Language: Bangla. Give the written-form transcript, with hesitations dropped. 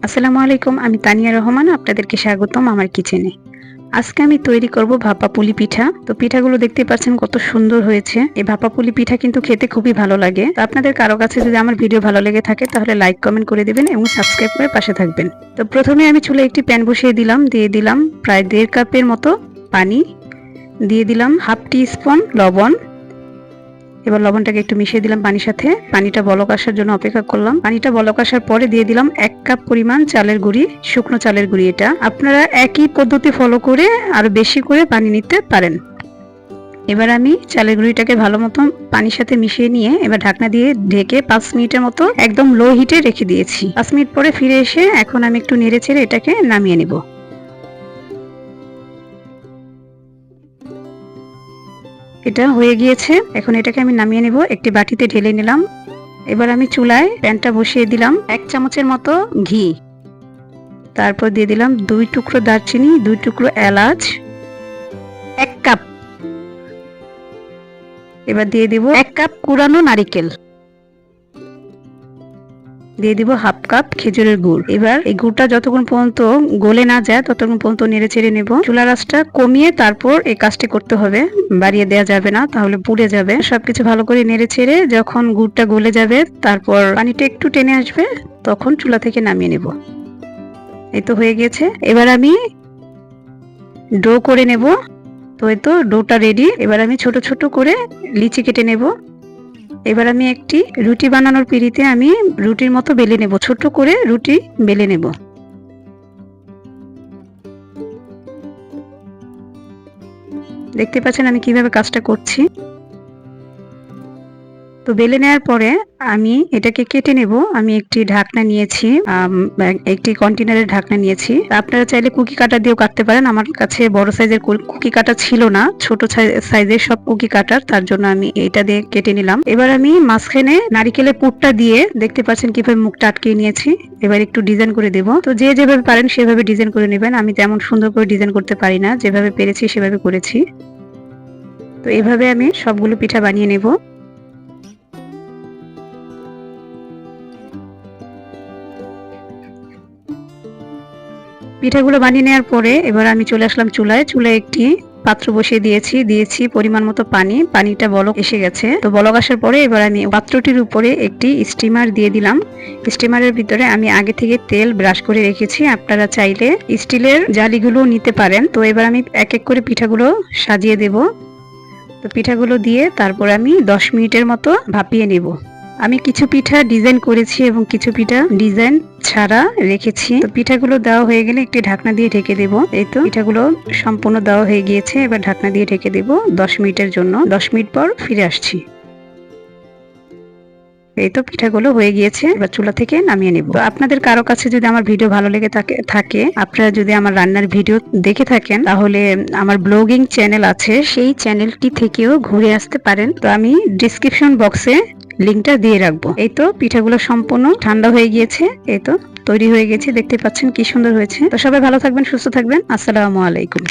আসসালামু আলাইকুম, আমি তানিয়া রহমান, আপনাদেরকে স্বাগতম আমার কিচেনে। আজকে আমি তৈরি করব ভাপা পুলি পিঠা। তো পিঠাগুলো দেখতে পাচ্ছেন কত সুন্দর হয়েছে। এই ভাপা পুলি পিঠা কিন্তু খেতে খুবই ভালো লাগে। তো আপনাদের কারো কাছে যদি আমার ভিডিও ভালো লেগে থাকে তাহলে লাইক কমেন্ট করে দিবেন এবং সাবস্ক্রাইব করে পাশে থাকবেন। তো প্রথমে আমি চুলায় একটি প্যান বসিয়ে দিলাম, দিয়ে দিলাম প্রায় 1.5 কাপের মতো পানি, দিয়ে দিলাম হাফ টি স্পুন লবণ। এবার লবণটাকে একটু মিশিয়ে দিলাম পানির সাথে। পানিটা বলক আসার জন্য অপেক্ষা করলাম। পানিটা বলক আসার পরে দিয়ে দিলাম 1 কাপ পরিমাণ চালের গুঁড়ি, শুকনো চালের গুঁড়ি। এটা আপনারা একই পদ্ধতি ফলো করে আরো বেশি করে পানি নিতে পারেন। এবার আমি চালের গুঁড়িটাকে ভালো মতো পানির সাথে মিশিয়ে নিয়ে এবার ঢাকনা দিয়ে ঢেকে 5 মিনিটের মতো একদম লো হিটে রেখে দিয়েছি। 5 মিনিট পরে ফিরে এসে এখন আমি একটু নেড়ে চেড়ে এটাকে নামিয়ে নেব। এটা হয়ে গিয়েছে, এখন এটাকে আমি নামিয়ে নেব। একটি বাটিতে ঢেলে নিলাম। এবার আমি চুলায় প্যানটা বসিয়ে দিলাম 1 চামচের মতো ঘি, তারপর দিয়ে দিলাম 2 টুকরো দারচিনি, 2 টুকরো এলাচ, 1 কাপ। এবার দিয়ে দিব 1 কাপ কুড়ানো নারিকেল, দিয়ে দিব হাফ কাপ খেজুরের গুড়। এবার এই গুড়টা যতক্ষণ পর্যন্ত গলে না যায় ততক্ষণ পর্যন্ত নেড়ে চেড়ে নেব। চুলার আঁচটা কমিয়ে তারপর এই কাজটি করতে হবে, বাড়িয়ে দেওয়া যাবে না, তাহলে পুড়ে যাবে। সবকিছু ভালো করে নেড়ে চেড়ে যখন গুড়টা গলে যাবে, তারপর পানিটা একটু টেনে আসবে, তখন চুলা থেকে নামিয়ে নেব। এই তো হয়ে গেছে। এবার আমি ডো করে নেব। তো এই তো ডোটা রেডি। এবার আমি ছোট ছোট করে লিচি কেটে নেব। এবার আমি একটি রুটি বানানোর পিঁড়িতে আমি রুটির মতো বেলে নেব, ছোট করে রুটি বেলে নেব। দেখতে পাচ্ছেন আমি কিভাবে কাজটা করছি। তো বেলে নেওয়ার পরে আমি এটাকে কেটে নেব। আমি একটি ঢাকনা নিয়েছি, একটি কন্টেনারের ঢাকনা নিয়েছি। আপনারা চাইলে কুকি কাটার দিয়েও কাটতে পারেন। আমার কাছে বড় সাইজের কুকি কাটা ছিল না, ছোট সাইজের সব কুকি কাটার, তার জন্য আমি এটা দিয়ে কেটে নিলাম। এবার আমি মাঝখানে নারিকেলের পুরটা দিয়ে, দেখতে পাচ্ছেন কিভাবে মুখটা আটকে নিয়েছি। এবার একটু ডিজাইন করে দেব। তো যে যেভাবে পারেন সেভাবে ডিজাইন করে নেবেন। আমি তেমন সুন্দর করে ডিজাইন করতে পারি না, যেভাবে পেরেছি সেভাবে করেছি। তো এভাবে আমি সবগুলো পিঠা বানিয়ে নেব। পিঠাগুলো বানিয়ে নেওয়ার পরে এবার আমি চলে আসলাম চুলায়। চুলায় একটি পাত্র বসিয়ে দিয়েছি পরিমাণ মতো পানি। পানিটা বলক এসে গেছে। তো বলক আসার পরে এবার আমি পাত্রটির উপরে একটি স্টিমার দিয়ে দিলাম। স্টিমারের ভিতরে আমি আগে থেকে তেল ব্রাশ করে রেখেছি। আপনারা চাইলে স্টিলের জালিগুলো নিতে পারেন। তো এবার আমি এক এক করে পিঠাগুলো সাজিয়ে দেব। তো পিঠাগুলো দিয়ে তারপর আমি 10 মিনিটের মতো ভাপিয়ে নেব। আমি কিছু পিঠা ডিজাইন করেছি এবং কিছু পিঠা ডিজাইন ছাড়া রেখেছি। তো পিঠাগুলো দেওয়া হয়ে গেলে একটি ঢাকনা দিয়ে ঢেকে দেব। এই তো পিঠাগুলো সম্পূর্ণ দেওয়া হয়ে গিয়েছে। এবার ঢাকনা দিয়ে ঢেকে দেব 10 মিনিটের জন্য। 10 মিনিট পর ফিরে আসছি। এই তো পিঠাগুলো হয়ে গিয়েছে, এবার চুলা থেকে নামিয়ে নেব। তো আপনাদের কারো কাছে যদি আমার ভিডিও ভালো লেগে থাকে, আপনারা যদি আমার রান্নার ভিডিও দেখে থাকেন, তাহলে আমার ব্লগিং চ্যানেল আছে, সেই চ্যানেলটি থেকেও ঘুরে আসতে পারেন। তো আমি ডিসক্রিপশন বক্সে লিংকটা দিয়ে রাখবো। এই তো পিঠাগুলো সম্পূর্ণ ঠান্ডা হয়ে গিয়েছে। এই তো তৈরি হয়ে গেছে, দেখতে পাচ্ছেন কি সুন্দর হয়েছে। তো সবাই ভালো থাকবেন, সুস্থ থাকবেন। আসসালামু আলাইকুম।